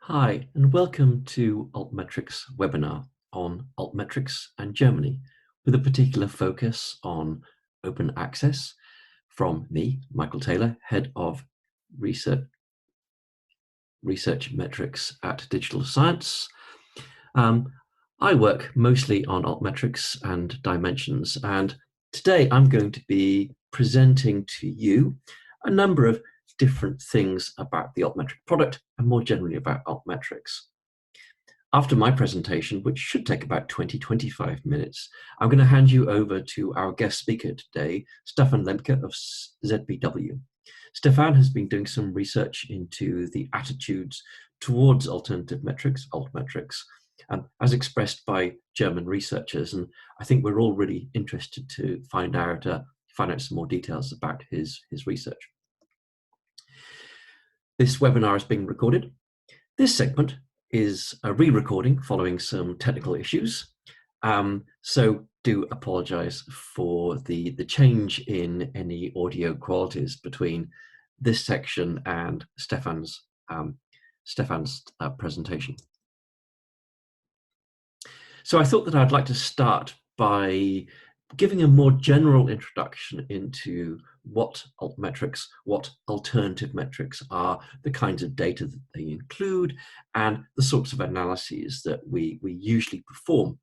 Hi, and welcome to Altmetrics webinar on altmetrics and Germany, with a particular focus on open access from me, Michael Taylor, Head of Research Metrics at Digital Science. I work mostly on altmetrics and dimensions, and today I'm going to be presenting to you a number of different things about the Altmetric product and more generally about altmetrics. After my presentation, which should take about 20-25 minutes, I'm going to hand you over to our guest speaker today, Stefan Lemke of ZBW. Stefan has been doing some research into the attitudes towards alternative metrics, altmetrics, as expressed by German researchers, and I think we're all really interested to find out some more details about his research. This webinar is being recorded. This segment is a re-recording following some technical issues, so do apologize for the change in any audio qualities between this section and Stefan's presentation. So I thought that I'd like to start by giving a more general introduction into what altmetrics, what alternative metrics are, the kinds of data that they include, and the sorts of analyses that we usually perform,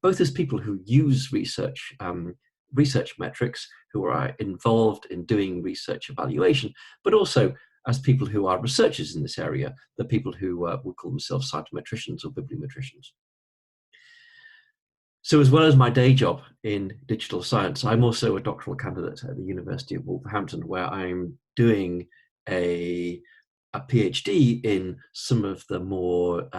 both as people who use research metrics, who are involved in doing research evaluation, but also as people who are researchers in this area, the people who would call themselves cytometricians or bibliometricians. So as well as my day job in digital science, I'm also a doctoral candidate at the University of Wolverhampton, where I'm doing a PhD in some of the more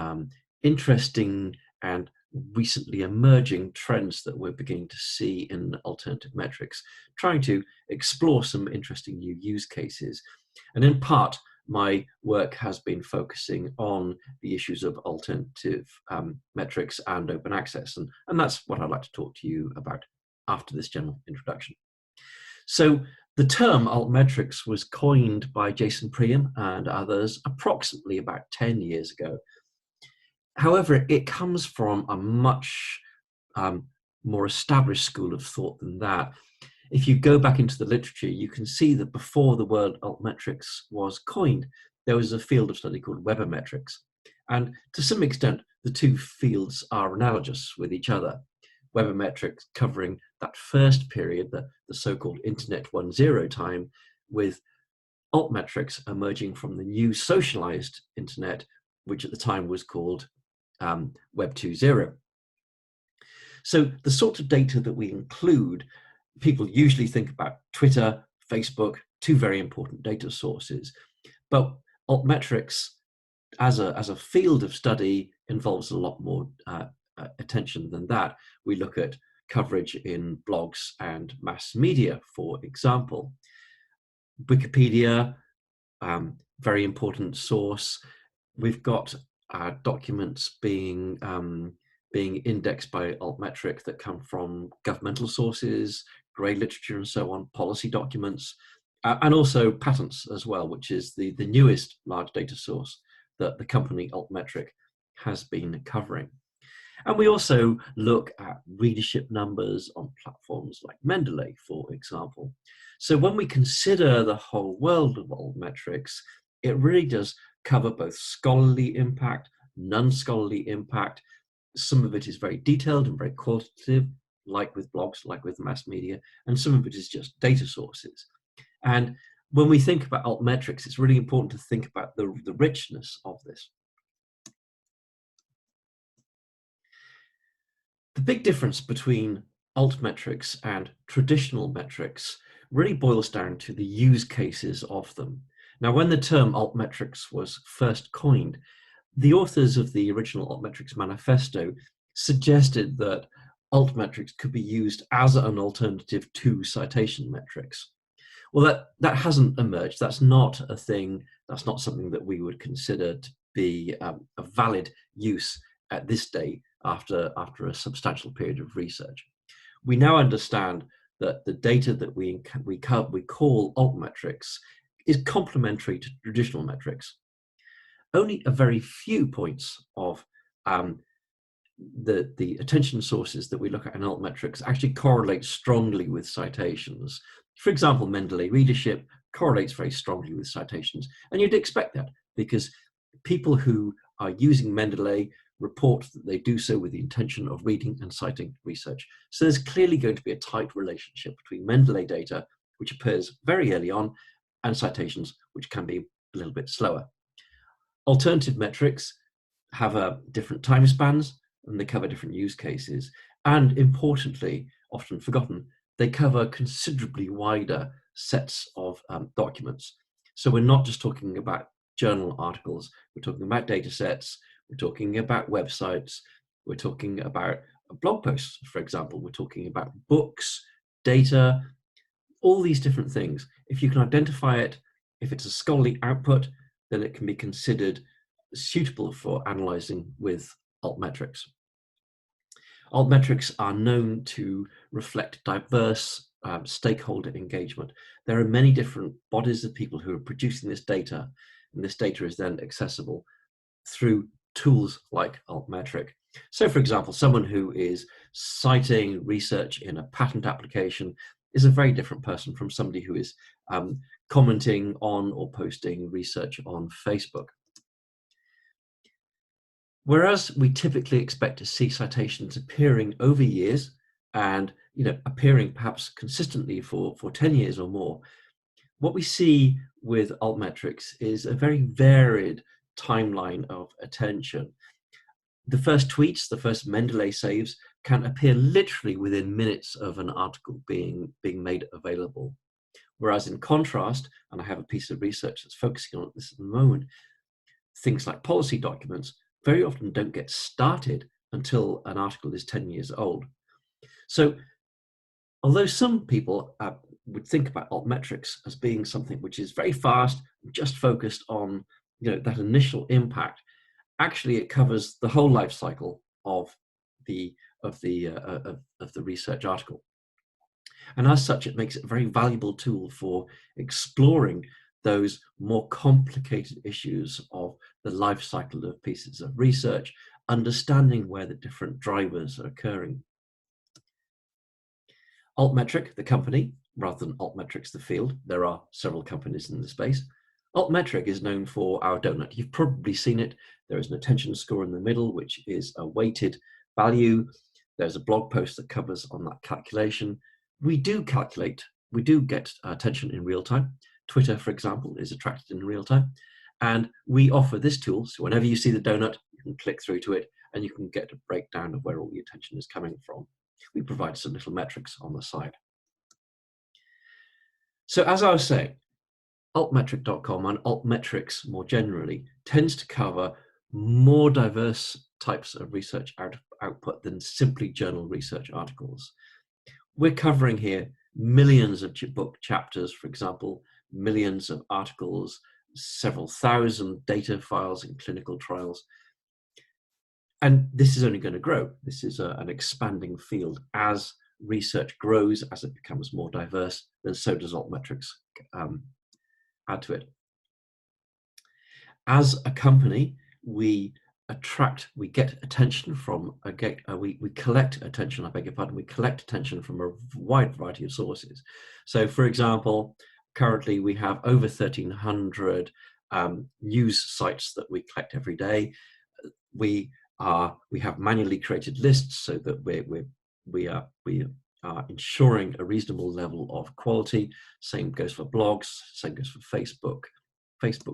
interesting and recently emerging trends that we're beginning to see in alternative metrics, trying to explore some interesting new use cases. And in part, my work has been focusing on the issues of alternative metrics and open access, and that's what I'd like to talk to you about after this general introduction. So the term altmetrics was coined by Jason Priam and others approximately about 10 years ago. However, it comes from a much more established school of thought than that. If you go back into the literature, you can see that before the word altmetrics was coined, there was a field of study called webometrics. And to some extent, the two fields are analogous with each other. Webometrics covering that first period, the so-called Internet 1.0 time, with altmetrics emerging from the new socialized internet, which at the time was called Web 2.0. So the sort of data that we include, people usually think about Twitter, Facebook, two very important data sources. But altmetrics as a field of study involves a lot more attention than that. We look at coverage in blogs and mass media, for example. Wikipedia, very important source. We've got documents being indexed by Altmetric that come from governmental sources, grey literature and so on, policy documents, and also patents as well, which is the newest large data source that the company Altmetric has been covering. And we also look at readership numbers on platforms like Mendeley, for example. So when we consider the whole world of altmetrics, it really does cover both scholarly impact, non-scholarly impact. Some of it is very detailed and very qualitative, like with blogs, like with mass media, and some of it is just data sources. And when we think about altmetrics, it's really important to think about the richness of this. The big difference between altmetrics and traditional metrics really boils down to the use cases of them. Now, when the term altmetrics was first coined, the authors of the original Altmetrics manifesto suggested that altmetrics could be used as an alternative to citation metrics. Well, that hasn't emerged. That's not a thing. That's not something that we would consider to be a valid use at this day after a substantial period of research. We now understand that the data that we call altmetrics is complementary to traditional metrics. only a very few points of the attention sources that we look at in altmetrics actually correlate strongly with citations. For example, Mendeley readership correlates very strongly with citations, and you'd expect that because people who are using Mendeley report that they do so with the intention of reading and citing research. So there's clearly going to be a tight relationship between Mendeley data, which appears very early on, and citations, which can be a little bit slower. Alternative metrics have different time spans, and they cover different use cases. And importantly, often forgotten, they cover considerably wider sets of documents. So we're not just talking about journal articles, we're talking about data sets, we're talking about websites, we're talking about blog posts, for example, we're talking about books, data, all these different things. If you can identify it, if it's a scholarly output, then it can be considered suitable for analyzing with altmetrics. Altmetrics are known to reflect diverse stakeholder engagement. There are many different bodies of people who are producing this data, and this data is then accessible through tools like Altmetric. So for example, someone who is citing research in a patent application is a very different person from somebody who is commenting on or posting research on Facebook. Whereas we typically expect to see citations appearing over years and appearing perhaps consistently for 10 years or more, what we see with altmetrics is a very varied timeline of attention. The first tweets, the first Mendeley saves can appear literally within minutes of an article being made available. Whereas in contrast, and I have a piece of research that's focusing on this at the moment, things like policy documents very often don't get started until an article is 10 years old. So although some people would think about altmetrics as being something which is very fast, just focused on that initial impact, actually it covers the whole life cycle of the research article. And as such, it makes it a very valuable tool for exploring those more complicated issues of the life cycle of pieces of research, understanding where the different drivers are occurring. Altmetric, the company, rather than Altmetrics, the field, there are several companies in the space. Altmetric is known for our donut. You've probably seen it. There is an attention score in the middle, which is a weighted value. There's a blog post that covers on that calculation. We do calculate, we do get attention in real time. Twitter, for example, is attracted in real time. And we offer this tool, so whenever you see the donut, you can click through to it and you can get a breakdown of where all the attention is coming from. We provide some little metrics on the side. So as I was saying, altmetric.com and altmetrics more generally tends to cover more diverse types of research output than simply journal research articles. We're covering here millions of book chapters, for example, millions of articles, several thousand data files in clinical trials. And this is only going to grow. This is an expanding field. As research grows, as it becomes more diverse, then so does altmetrics add to it. As a company, we get attention from, we collect attention, I beg your pardon, we collect attention from a wide variety of sources. So for example, currently we have over 1,300 news sites that we collect every day. We have manually created lists so that we are ensuring a reasonable level of quality. Same goes for blogs, same goes for Facebook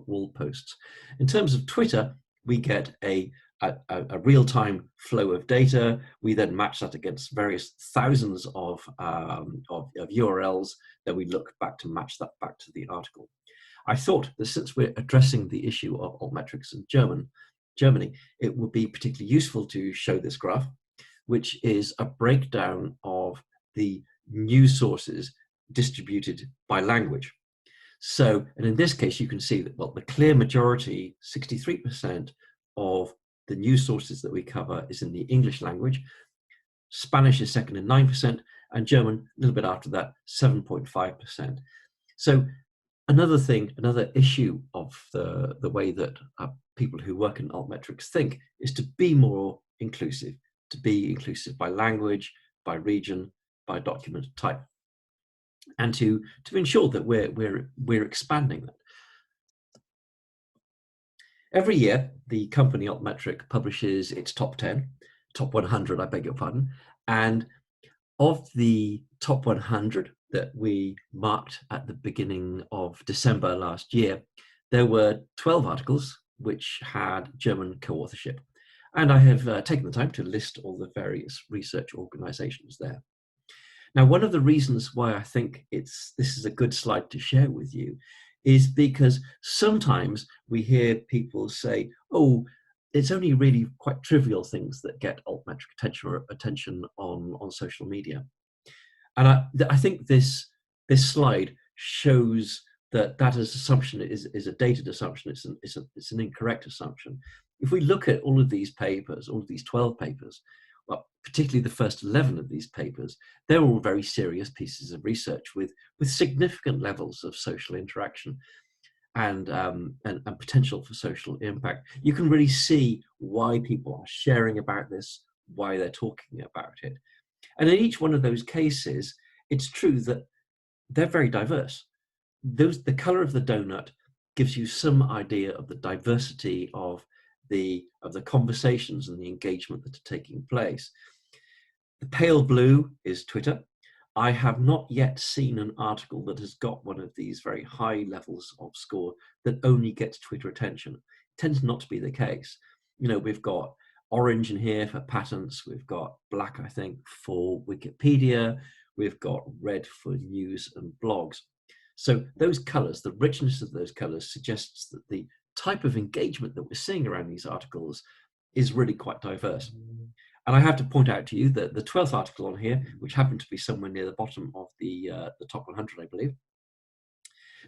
wall posts. In terms of Twitter, we get a real-time flow of data. We then match that against various thousands of URLs that we look back to match that back to the article. I thought that since we're addressing the issue of altmetrics in Germany, it would be particularly useful to show this graph, which is a breakdown of the news sources distributed by language. So, and in this case, you can see that, well, the clear majority, 63% of the news sources that we cover is in the English language. Spanish is second at 9%, and German, a little bit after that, 7.5%. So Another thing, another issue of the way that people who work in altmetrics think is to be more inclusive, to be inclusive by language, by region, by document type, and to ensure that we're expanding that. Every year, the company Altmetric publishes its top 10, top 100, I beg your pardon, and of the top 100 that we marked at the beginning of December last year, there were 12 articles which had German co-authorship. And I have taken the time to list all the various research organizations there. Now, one of the reasons why I think this is a good slide to share with you is because sometimes we hear people say, oh, it's only really quite trivial things that get altmetric attention on social media. And I think this slide shows that assumption is a dated assumption. It's an incorrect assumption. If we look at all of these papers, all of these 12 papers, well, particularly the first 11 of these papers, they're all very serious pieces of research with significant levels of social interaction and potential for social impact. You can really see why people are sharing about this, why they're talking about it. And in each one of those cases, it's true that they're very diverse. The color of the donut gives you some idea of the diversity of the conversations and the engagement that are taking place. The pale blue is Twitter. I have not yet seen an article that has got one of these very high levels of score that only gets Twitter attention. It tends not to be the case. You know, we've got orange in here for patents, we've got black, I think, for Wikipedia, we've got red for news and blogs. So those colors, the richness of those colors suggests that the type of engagement that we're seeing around these articles is really quite diverse. And I have to point out to you that the 12th article on here, which happened to be somewhere near the bottom of the top 100, I believe,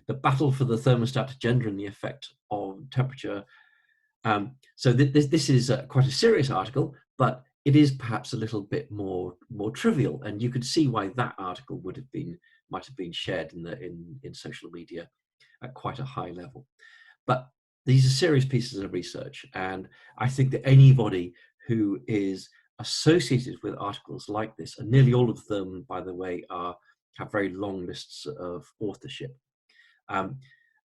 the battle for the thermostat gender and the effect of temperature. So this is quite a serious article, but it is perhaps a little bit more trivial, and you could see why that article might have been shared in social media at quite a high level. But these are serious pieces of research, and I think that anybody who is associated with articles like this, and nearly all of them, by the way, have very long lists of authorship.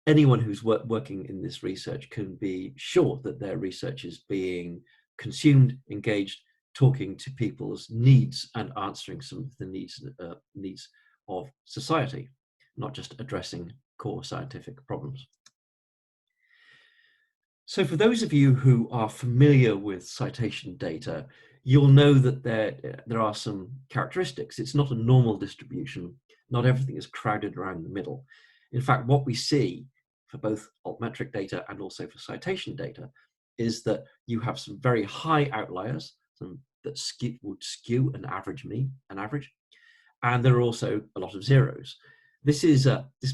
Anyone who's working in this research can be sure that their research is being consumed, engaged, talking to people's needs and answering some of the needs of society, not just addressing core scientific problems. So for those of you who are familiar with citation data, you'll know that there are some characteristics. It's not a normal distribution. Not everything is crowded around the middle. In fact, what we see for both altmetric data and also for citation data is that you have some very high outliers, some that would skew an average, and there are also a lot of zeros. This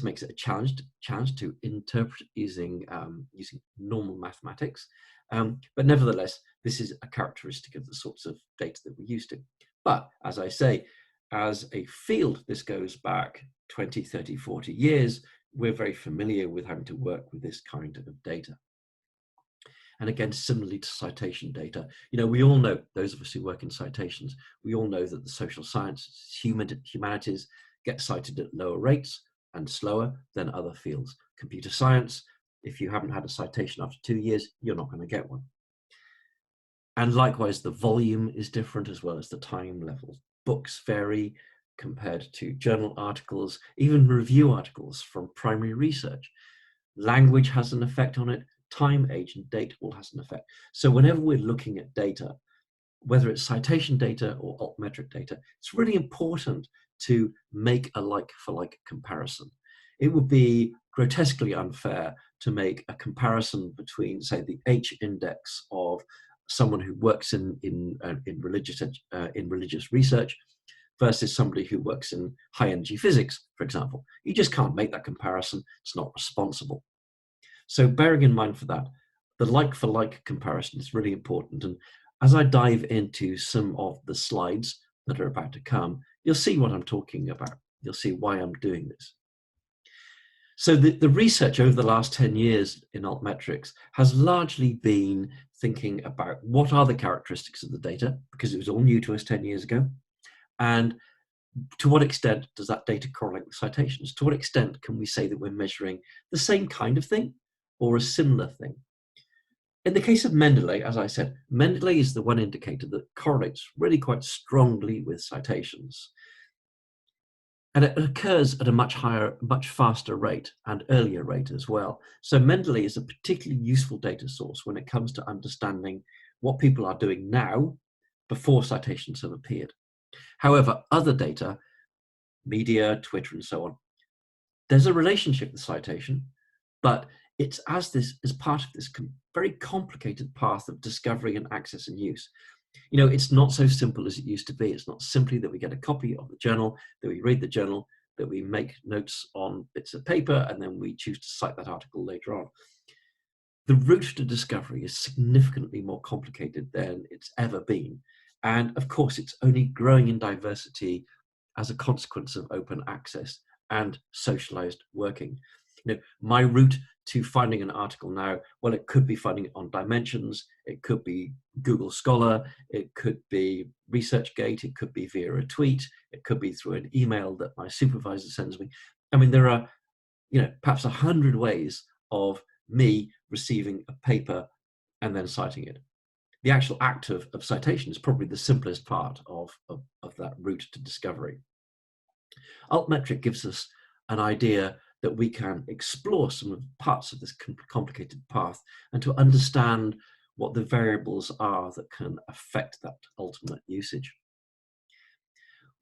makes it a challenge to interpret using normal mathematics, but nevertheless, this is a characteristic of the sorts of data that we're used to. But as I say, as a field, this goes back 20, 30, 40 years. We're very familiar with having to work with this kind of data. And again, similarly to citation data, we all know, those of us who work in citations, we all know that the social sciences, humanities get cited at lower rates and slower than other fields. Computer science, if you haven't had a citation after 2 years, you're not going to get one. And likewise, the volume is different as well as the time level. Books vary compared to journal articles, even review articles from primary research. Language has an effect on it. Time, age, and date all has an effect. So whenever we're looking at data, whether it's citation data or altmetric data, it's really important to make a like-for-like comparison. It would be grotesquely unfair to make a comparison between, say, the H index of someone who works in religious research versus somebody who works in high-energy physics, for example. You just can't make that comparison. It's not responsible. So bearing in mind for that, the like-for-like comparison is really important. And as I dive into some of the slides that are about to come, you'll see what I'm talking about. You'll see why I'm doing this. So the research over the last 10 years in altmetrics has largely been thinking about what are the characteristics of the data, because it was all new to us 10 years ago, and to what extent does that data correlate with citations? To what extent can we say that we're measuring the same kind of thing or a similar thing? In the case of Mendeley, as I said, Mendeley is the one indicator that correlates really quite strongly with citations. And it occurs at a much higher, much faster rate and earlier rate as well. So Mendeley is a particularly useful data source when it comes to understanding what people are doing now before citations have appeared. However, other data, media, Twitter, and so on, there's a relationship with citation, but it's as part of this very complicated path of discovery and access and use. You know, it's not so simple as it used to be. It's not simply that we get a copy of the journal, that we read the journal, that we make notes on bits of paper, and then we choose to cite that article later on. The route to discovery is significantly more complicated than it's ever been. And of course, it's only growing in diversity as a consequence of open access and socialized working. You know, my route to finding an article now, well, it could be finding it on Dimensions, it could be Google Scholar, it could be ResearchGate, it could be via a tweet, it could be through an email that my supervisor sends me. I mean, there are, you know, perhaps 100 ways of me receiving a paper and then citing it. The actual act of citation is probably the simplest part of that route to discovery. Altmetric gives us an idea that we can explore some of the parts of this complicated path and to understand what the variables are that can affect that ultimate usage.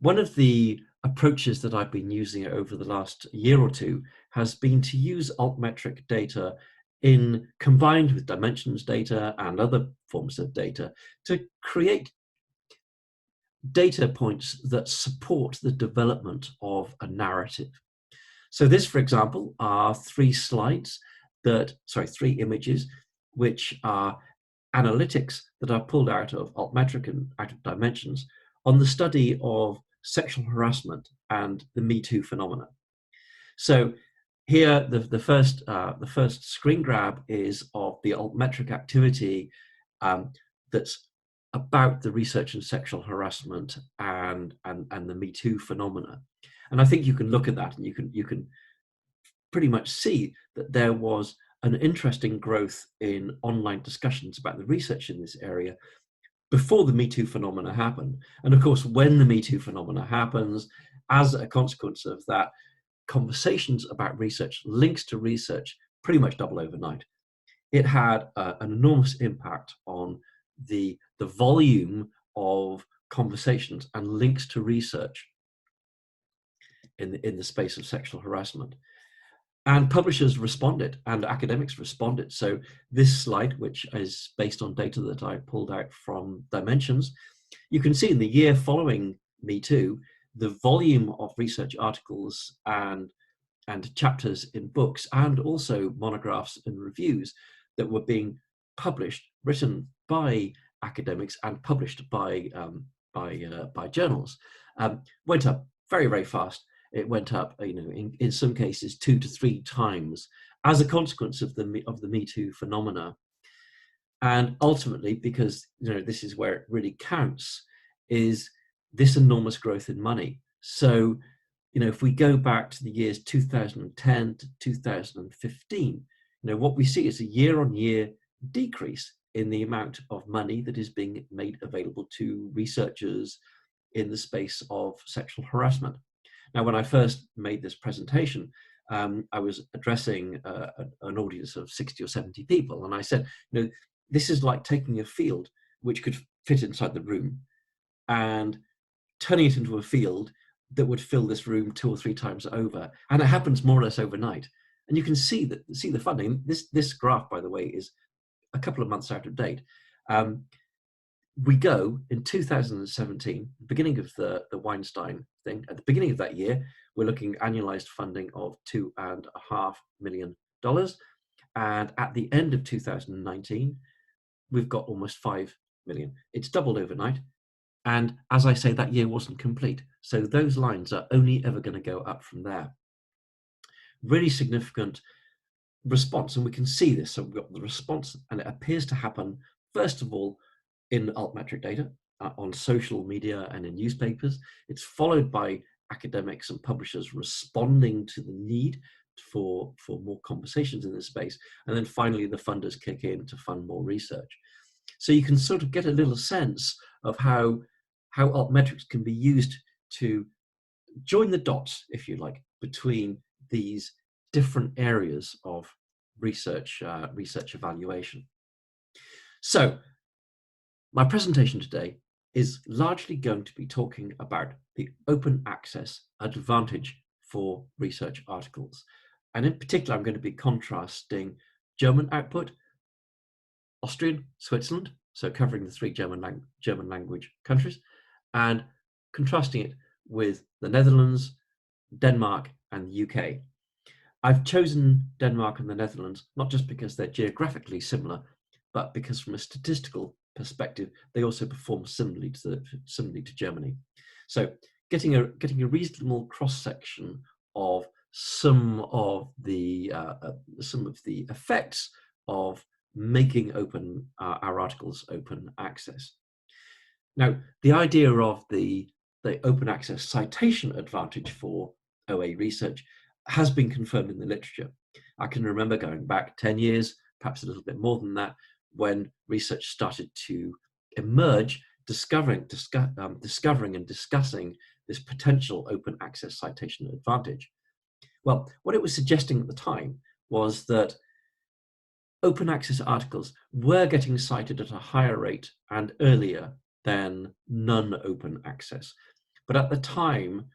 One of the approaches that I've been using over the last year or two has been to use altmetric data combined with dimensions data and other forms of data to create data points that support the development of a narrative. So this, for example, are three images, which are analytics that are pulled out of Altmetric and out of Dimensions on the study of sexual harassment and the Me Too phenomena. So here, the first screen grab is of the Altmetric activity that's about the research in sexual harassment and the Me Too phenomena. And I think you can look at that and you can pretty much see that there was an interesting growth in online discussions about the research in this area before the Me Too phenomena happened. And of course, when the Me Too phenomena happens, as a consequence of that, conversations about research, links to research, pretty much double overnight. It had an enormous impact on the volume of conversations and links to research in the space of sexual harassment. And publishers responded and academics responded. So this slide, which is based on data that I pulled out from Dimensions, you can see in the year following Me Too, the volume of research articles and chapters in books and also monographs and reviews that were being published, written by academics and published by journals, went up very, very fast. It went up, you know, in some cases 2 to 3 times as a consequence of the Me Too phenomena. And ultimately, because, you know, this is where it really counts, is this enormous growth in money. So, you know, if we go back to the years 2010 to 2015, you know, what we see is a year-on-year decrease in the amount of money that is being made available to researchers in the space of sexual harassment. Now, when I first made this presentation, I was addressing an audience of 60 or 70 people, and I said, you know, this is like taking a field which could fit inside the room and turning it into a field that would fill this room 2 or 3 times over, and it happens more or less overnight. And you can see the funding. This graph, by the way, is a couple of months out of date. We go in 2017, beginning of the Weinstein thing. At the beginning of that year, we're looking annualized funding of $2.5 million, and at the end of 2019, we've got almost 5 million. It's doubled overnight. And as I say, that year wasn't complete. So those lines are only ever going to go up from there. really significant response, and we can see this. So we've got the response, and it appears to happen, first of all, in altmetric data, on social media and in newspapers. It's followed by academics and publishers responding to the need for more conversations in this space. And then finally, the funders kick in to fund more research. So you can sort of get a little sense of how altmetrics can be used to join the dots, if you like, between these different areas of research evaluation. So my presentation today is largely going to be talking about the open access advantage for research articles. And in particular, I'm going to be contrasting German output, Austrian, Switzerland, so covering the three German language countries, and contrasting it with the Netherlands, Denmark, and the UK. I've chosen Denmark and the Netherlands not just because they're geographically similar, but because from a statistical perspective, they also perform similarly to Germany. So getting a reasonable cross-section of some of the effects of making our articles open access. Now, the idea of the open access citation advantage for OA research has been confirmed in the literature. I can remember going back 10 years, perhaps a little bit more than that, when research started to emerge, discovering and discussing this potential open access citation advantage. Well, what it was suggesting at the time was that open access articles were getting cited at a higher rate and earlier than non-open access. But at the time,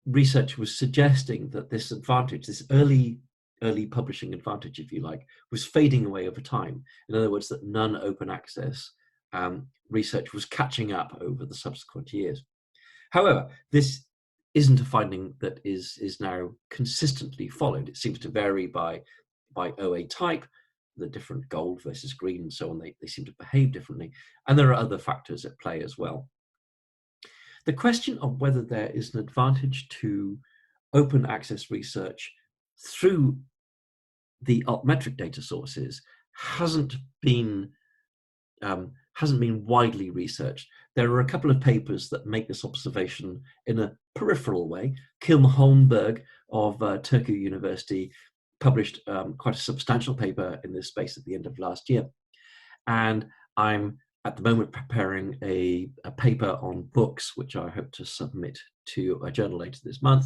research was suggesting that this advantage, this early publishing advantage, if you like, was fading away over time. In other words, that non-open access research was catching up over the subsequent years. However, this isn't a finding that is now consistently followed. It seems to vary by OA type, the different gold versus green and so on. They seem to behave differently. And there are other factors at play as well. The question of whether there is an advantage to open access research through the altmetric data sources hasn't been widely researched. There are a couple of papers that make this observation in a peripheral way. Kilm Holmberg of Turku University published quite a substantial paper in this space at the end of last year. And I'm at the moment preparing a paper on books, which I hope to submit to a journal later this month,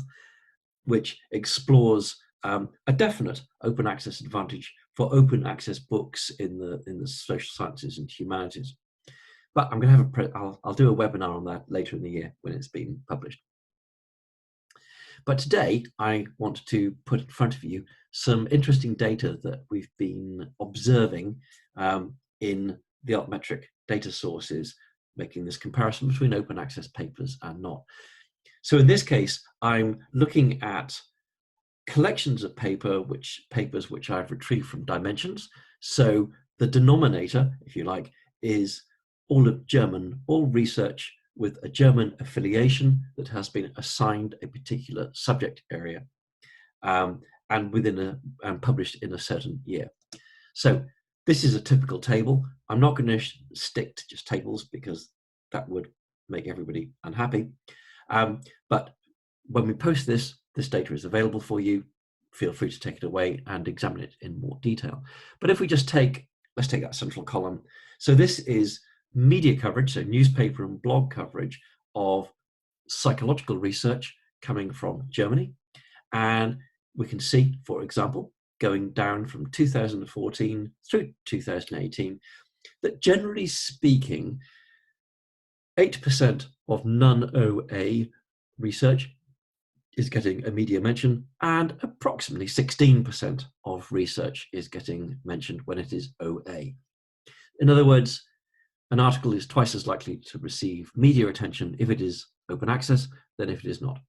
which explores a definite open access advantage for open access books in the social sciences and humanities. But I'm going to have I'll do a webinar on that later in the year when it's been published. But today I want to put in front of you some interesting data that we've been observing in the altmetric data sources, making this comparison between open access papers and not. So in this case, I'm looking at collections of papers which I've retrieved from Dimensions. So the denominator, if you like, is all research with a German affiliation that has been assigned a particular subject area and published in a certain year. So this is a typical table. I'm not going to stick to just tables because that would make everybody unhappy. But when we post this data is available for you. Feel free to take it away and examine it in more detail. But if we just let's take that central column. So this is media coverage, so newspaper and blog coverage of psychological research coming from Germany. And we can see, for example, going down from 2014 through 2018, that generally speaking, 8% of non-OA research is getting a media mention, and approximately 16% of research is getting mentioned when it is OA. In other words, an article is twice as likely to receive media attention if it is open access than if it is not.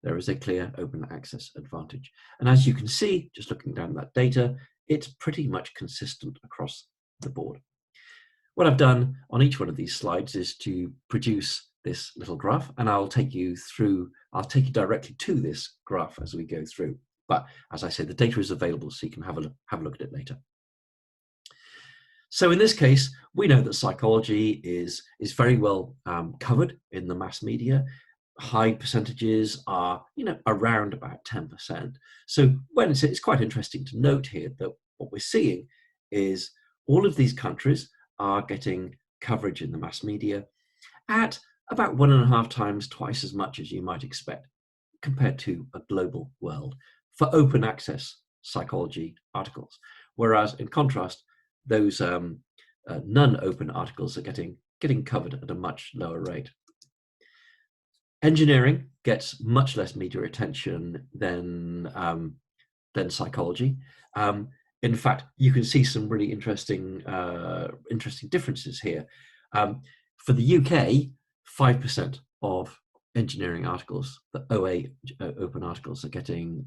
There is a clear open access advantage. And as you can see, just looking down that data, it's pretty much consistent across the board. What I've done on each one of these slides is to produce this little graph, and I'll take you directly to this graph as we go through. But as I say, the data is available, so you can have a look at it later. So in this case, we know that psychology is very well covered in the mass media. High percentages are, around about 10%. So when it's quite interesting to note here that what we're seeing is all of these countries are getting coverage in the mass media at about 1.5 times twice as much as you might expect compared to a global world for open access psychology articles. Whereas in contrast, those non-open articles are getting covered at a much lower rate. Engineering gets much less media attention than psychology. In fact, you can see some really interesting differences here. For the UK, 5% of engineering articles, the OA open articles, are getting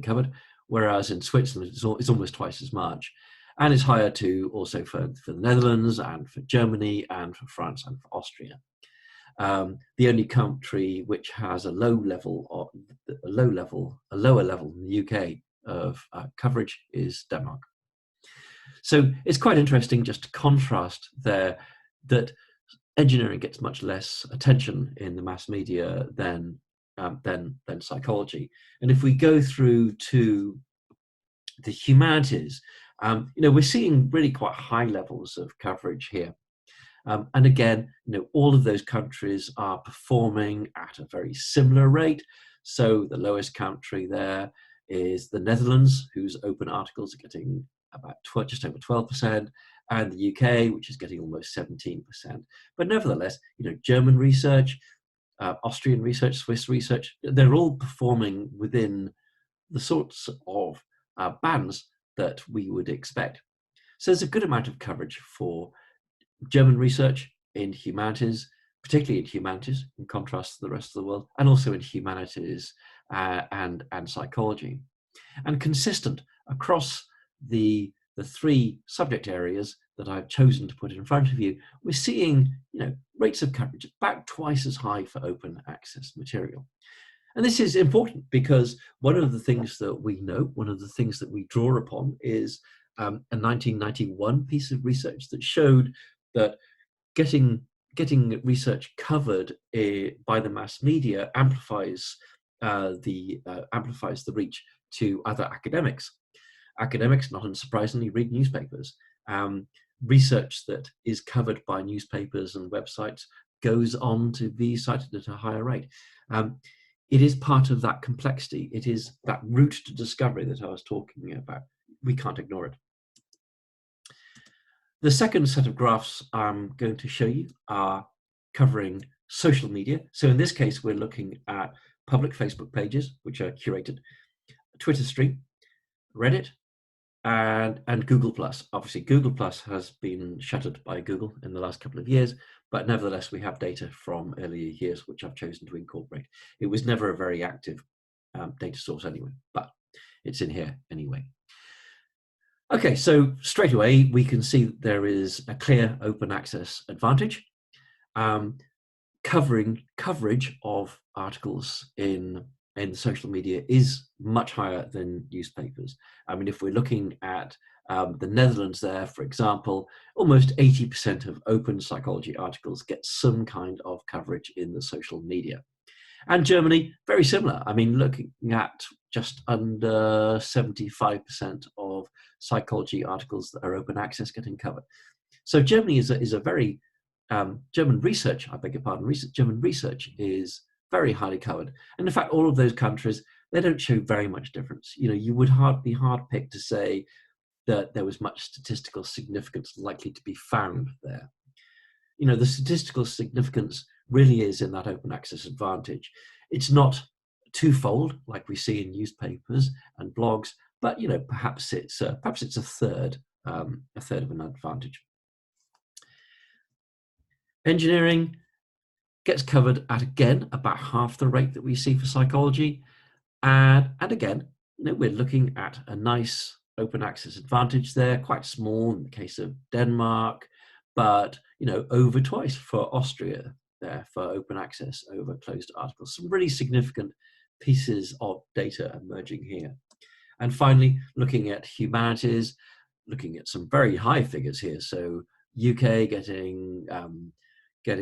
covered, whereas in Switzerland it's almost twice as much, and it's higher too also for the Netherlands and for Germany and for France and for Austria. The only country which has a lower level in the UK of coverage is Denmark. So it's quite interesting just to contrast there that engineering gets much less attention in the mass media than psychology. And if we go through to the humanities, we're seeing really quite high levels of coverage here. And again, all of those countries are performing at a very similar rate. So the lowest country there is the Netherlands, whose open articles are getting about just over 12%, and the UK, which is getting almost 17%. But nevertheless, German research, Austrian research, Swiss research, they're all performing within the sorts of bands that we would expect. So there's a good amount of coverage for German research in humanities, particularly in humanities, in contrast to the rest of the world, and also in humanities and psychology. And consistent across the three subject areas that I've chosen to put in front of you, we're seeing rates of coverage about twice as high for open access material. And this is important because one of the things that we know, one of the things that we draw upon is a 1991 piece of research that showed that getting research covered by the mass media amplifies the reach to other academics. Academics, not unsurprisingly, read newspapers. Research that is covered by newspapers and websites goes on to be cited at a higher rate. It is part of that complexity. It is that route to discovery that I was talking about. We can't ignore it. The second set of graphs I'm going to show you are covering social media. So in this case, we're looking at public Facebook pages, which are curated, Twitter stream, Reddit, and Google+. Obviously, Google+ has been shuttered by Google in the last couple of years, but nevertheless, we have data from earlier years, which I've chosen to incorporate. It was never a very active data source anyway, but it's in here anyway. Okay, so straight away, we can see that there is a clear open access advantage. Coverage of articles in social media is much higher than newspapers. I mean, if we're looking at the Netherlands there, for example, almost 80% of open psychology articles get some kind of coverage in the social media. And Germany, very similar. I mean, looking at just under 75% of psychology articles that are open access getting covered. So Germany is a very, German research is very highly covered. And in fact, all of those countries, they don't show very much difference. You would be hard picked to say that there was much statistical significance likely to be found there. The statistical significance really is in that open access advantage. It's not twofold like we see in newspapers and blogs, but perhaps it's a third of an advantage. Engineering gets covered at, again, about half the rate that we see for psychology, and again, we're looking at a nice open access advantage there, quite small in the case of Denmark, but over twice for Austria there for open access over closed articles. Some really significant pieces of data emerging here. And finally, looking at humanities, looking at some very high figures here. So UK getting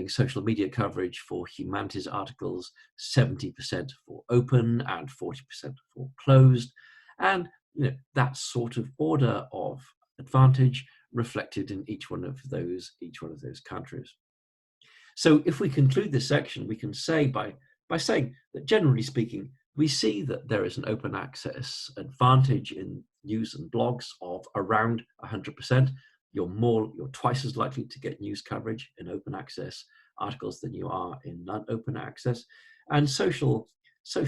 social media coverage for humanities articles, 70% for open and 40% for closed. And that sort of order of advantage reflected in each one of those countries. So if we conclude this section, we can say by saying that generally speaking, we see that there is an open access advantage in news and blogs of around 100%. You're twice as likely to get news coverage in open access articles than you are in non-open access. And social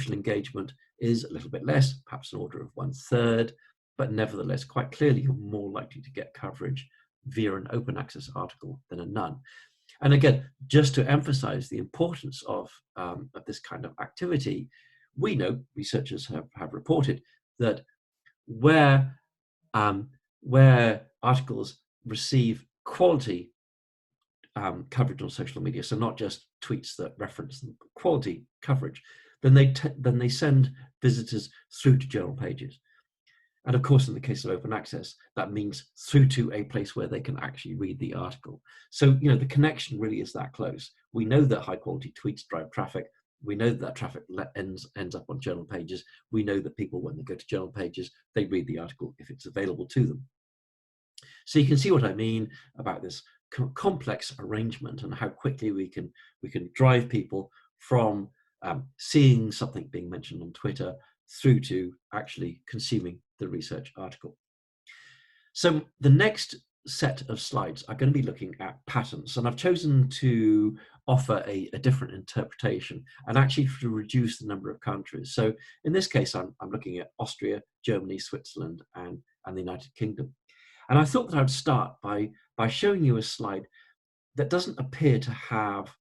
engagement is a little bit less, perhaps an order of 1/3, but nevertheless, quite clearly, you're more likely to get coverage via an open access article than a none. And again, just to emphasize the importance of this kind of activity, we know, researchers have reported, that where articles receive quality coverage on social media, so not just tweets that reference them, but quality coverage, then they send visitors through to journal pages. And of course, in the case of open access, that means through to a place where they can actually read the article. So, the connection really is that close. We know that high quality tweets drive traffic. We know that traffic ends up on journal pages. We know that people, when they go to journal pages, they read the article if it's available to them. So you can see what I mean about this complex arrangement and how quickly we can drive people from seeing something being mentioned on Twitter through to actually consuming the research article. So the next set of slides are going to be looking at patterns, and I've chosen to offer a different interpretation and actually to reduce the number of countries. So in this case, I'm looking at Austria, Germany, Switzerland, and the United Kingdom. And I thought that I'd start by showing you a slide that doesn't appear to have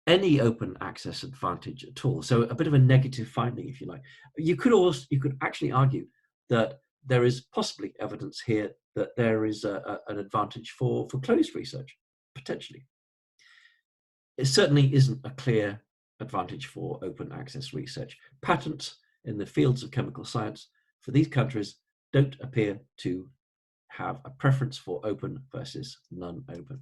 any open access advantage at all. So a bit of a negative finding, if you like. You could actually argue that there is possibly evidence here that there is an advantage for closed research, potentially. It certainly isn't a clear advantage for open access research. Patents in the fields of chemical science for these countries don't appear to have a preference for open versus non-open.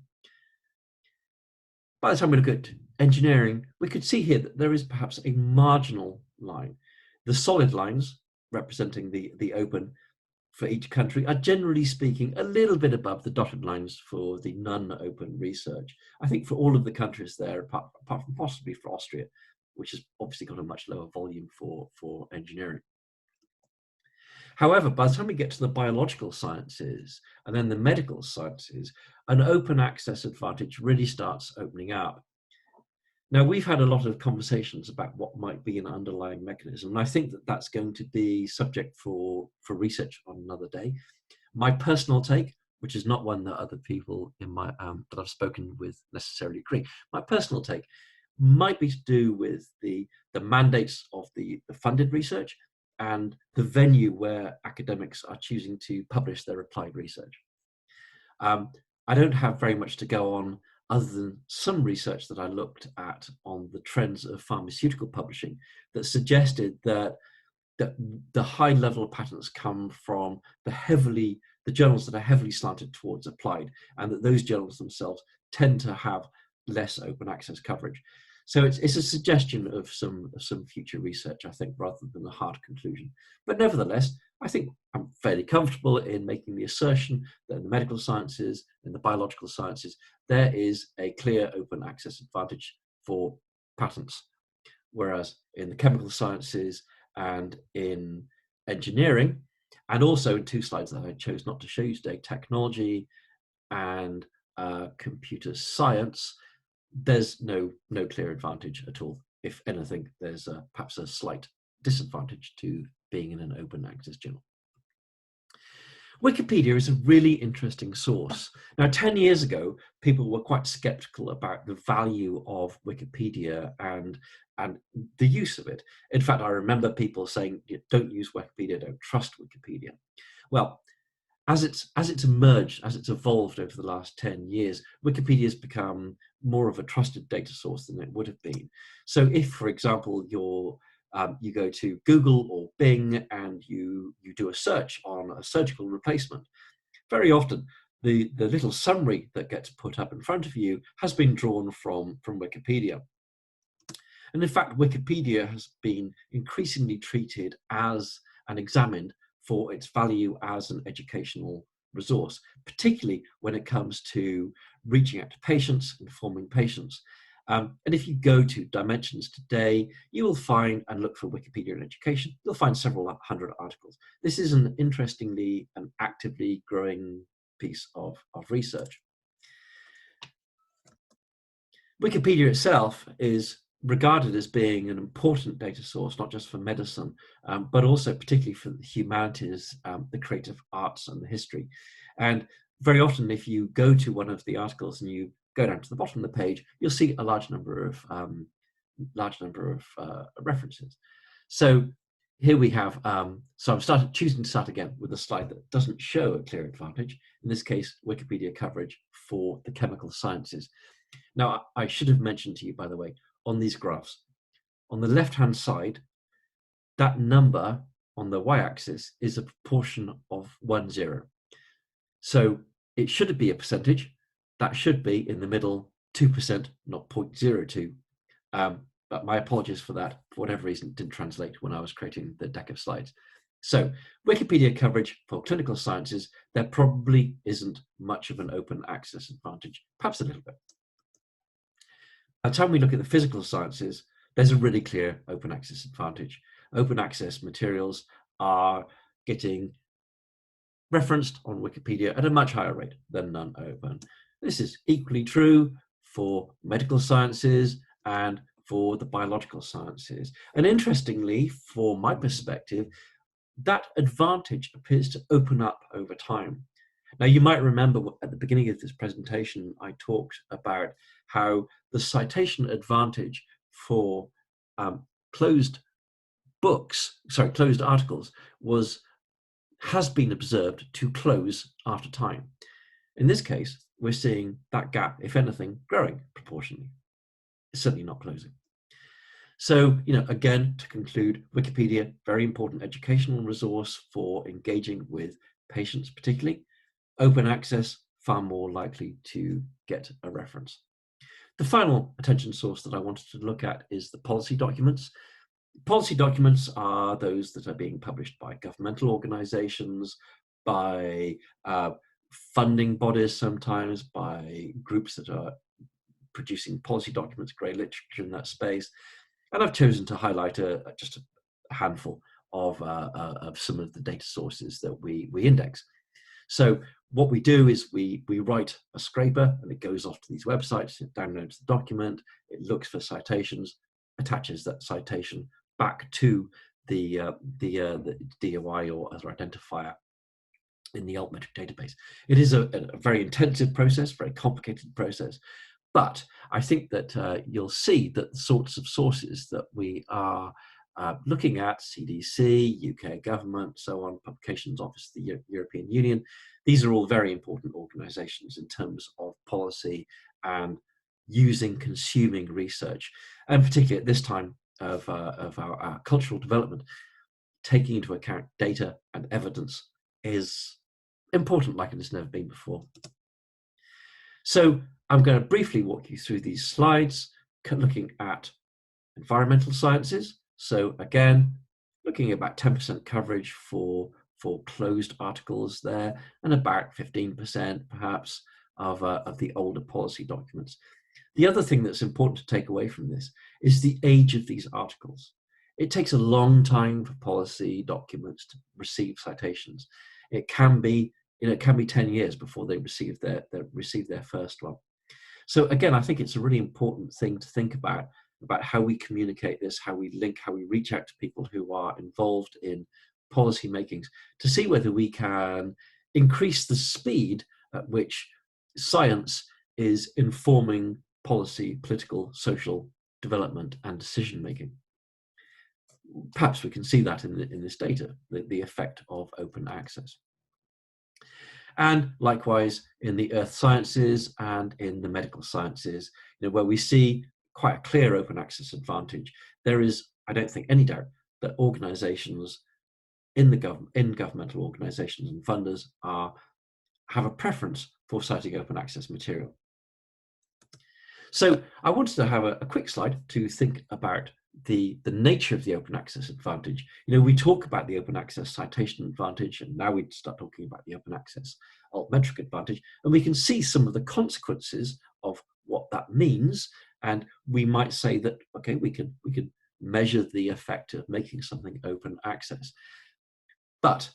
By the time we look at engineering, we could see here that there is perhaps a marginal line. The solid lines representing the open for each country are, generally speaking, a little bit above the dotted lines for the non-open research. I think for all of the countries there, apart from possibly for Austria, which has obviously got a much lower volume for engineering. However, by the time we get to the biological sciences and then the medical sciences, an open access advantage really starts opening up. Now, we've had a lot of conversations about what might be an underlying mechanism, and I think that that's going to be subject for research on another day. My personal take, which is not one that other people in my that I've spoken with necessarily agree, my personal take might be to do with the mandates of the funded research and the venue where academics are choosing to publish their applied research. I don't have very much to go on other than some research that I looked at on the trends of pharmaceutical publishing that suggested that the high level of patents come from the journals that are heavily slanted towards applied, and that those journals themselves tend to have less open access coverage. So it's a suggestion of some future research, I think, rather than a hard conclusion. But nevertheless, I think I'm fairly comfortable in making the assertion that in the medical sciences, in the biological sciences, there is a clear open access advantage for patents. Whereas in the chemical sciences and in engineering, and also in two slides that I chose not to show you today, technology and computer science, there's no clear advantage at all. If anything, there's perhaps a slight disadvantage to being in an open access journal. Wikipedia is a really interesting source. Now, 10 years ago, people were quite skeptical about the value of Wikipedia and the use of it. In fact, I remember people saying, don't use Wikipedia, don't trust Wikipedia. Well, as it's emerged, as it's evolved over the last 10 years, Wikipedia has become more of a trusted data source than it would have been. So if, for example, you're you go to Google or Bing and you do a search on a surgical replacement, very often the little summary that gets put up in front of you has been drawn from Wikipedia. And in fact, Wikipedia has been increasingly treated as and examined for its value as an educational resource, particularly when it comes to reaching out to patients, informing patients. And if you go to Dimensions today, you will find, and look for Wikipedia in education, you'll find several hundred articles. This is an interestingly and actively growing piece of research. Wikipedia itself is regarded as being an important data source, not just for medicine, but also particularly for the humanities, the creative arts and the history. And very often, if you go to one of the articles and you go down to the bottom of the page, you'll see a large number of references. So here we have, so I'm choosing to start again with a slide that doesn't show a clear advantage. In this case, Wikipedia coverage for the chemical sciences. Now, I should have mentioned to you, by the way, on these graphs, on the left-hand side, that number on the y-axis is a proportion of 1, 0. So it should be a percentage. That should be in the middle, 2%, not 0.02. But my apologies for that. For whatever reason, it didn't translate when I was creating the deck of slides. So Wikipedia coverage for clinical sciences, there probably isn't much of an open access advantage, perhaps a little bit. By the time we look at the physical sciences, there's a really clear open access advantage. Open access materials are getting referenced on Wikipedia at a much higher rate than non-open. This is equally true for medical sciences and for the biological sciences. And interestingly, from my perspective, that advantage appears to open up over time. Now, you might remember at the beginning of this presentation, I talked about how the citation advantage for closed articles has been observed to close after time. In this case, we're seeing that gap, if anything, growing proportionally. It's certainly not closing. So, again, to conclude, Wikipedia, very important educational resource for engaging with patients particularly. Open access, far more likely to get a reference. The final attention source that I wanted to look at is the policy documents. Policy documents are those that are being published by governmental organizations, by funding bodies sometimes, by groups that are producing policy documents, grey literature in that space. And I've chosen to highlight just a handful of some of the data sources that we index. So what we do is we write a scraper and it goes off to these websites, it downloads the document, it looks for citations, attaches that citation back to the DOI or other identifier in the Altmetric database. It is a very intensive process, very complicated process, but I think that you'll see that the sorts of sources that we are looking at, CDC, UK government, so on, Publications Office of the European Union, these are all very important organizations in terms of policy and consuming research, and particularly at this time of our cultural development, taking into account data and evidence is important like it has never been before. So I'm going to briefly walk you through these slides, looking at environmental sciences. So again, looking at about 10% coverage for closed articles there, and about 15% perhaps of the older policy documents. The other thing that's important to take away from this is the age of these articles. It takes a long time for policy documents to receive citations. It can be 10 years before they receive their first one. So again, I think it's a really important thing to think about how we communicate this, how we link, how we reach out to people who are involved in policy makings to see whether we can increase the speed at which science is informing policy, political, social development and decision making. Perhaps we can see that in this data, the effect of open access. And likewise in the earth sciences and in the medical sciences, where we see quite a clear open access advantage, there is I don't think any doubt that organizations in governmental organizations and funders have a preference for citing open access material. So I wanted to have a quick slide to think about the nature of the open access advantage. We talk about the open access citation advantage, and now we start talking about the open access altmetric advantage, and we can see some of the consequences of what that means. And we might say that, okay, we can measure the effect of making something open access. But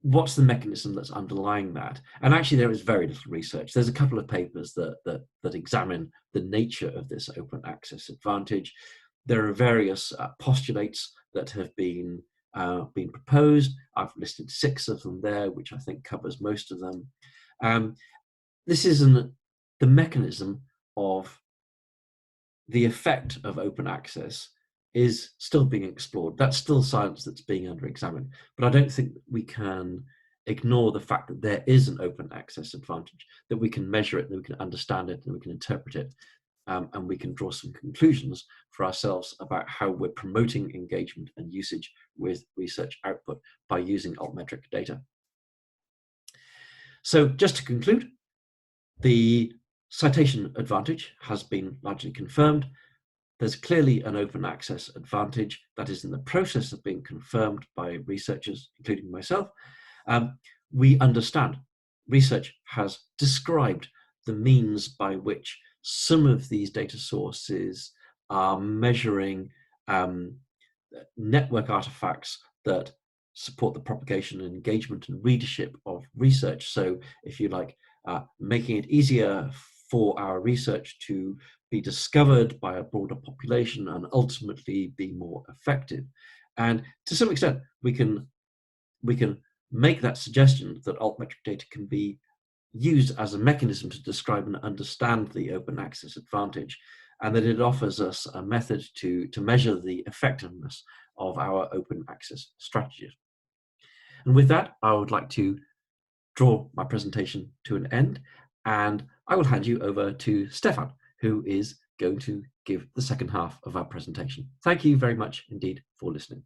what's the mechanism that's underlying that? And actually, there is very little research. There's a couple of papers that examine the nature of this open access advantage. There are various postulates that have been proposed. I've listed 6 of them there, which I think covers most of them. This is the mechanism of the effect of open access is still being explored. That's still science that's being under examined. But I don't think we can ignore the fact that there is an open access advantage, that we can measure it, that we can understand it, and we can interpret it, and we can draw some conclusions for ourselves about how we're promoting engagement and usage with research output by using altmetric data. So just to conclude, the citation advantage has been largely confirmed. There's clearly an open access advantage that is in the process of being confirmed by researchers, including myself. We understand research has described the means by which some of these data sources are measuring network artifacts that support the propagation and engagement and readership of research. So if you like, making it easier for our research to be discovered by a broader population and ultimately be more effective. And to some extent, we can make that suggestion that altmetric data can be used as a mechanism to describe and understand the open access advantage, and that it offers us a method to measure the effectiveness of our open access strategies. And with that, I would like to draw my presentation to an end, and I will hand you over to Stefan, who is going to give the second half of our presentation. Thank you very much indeed for listening.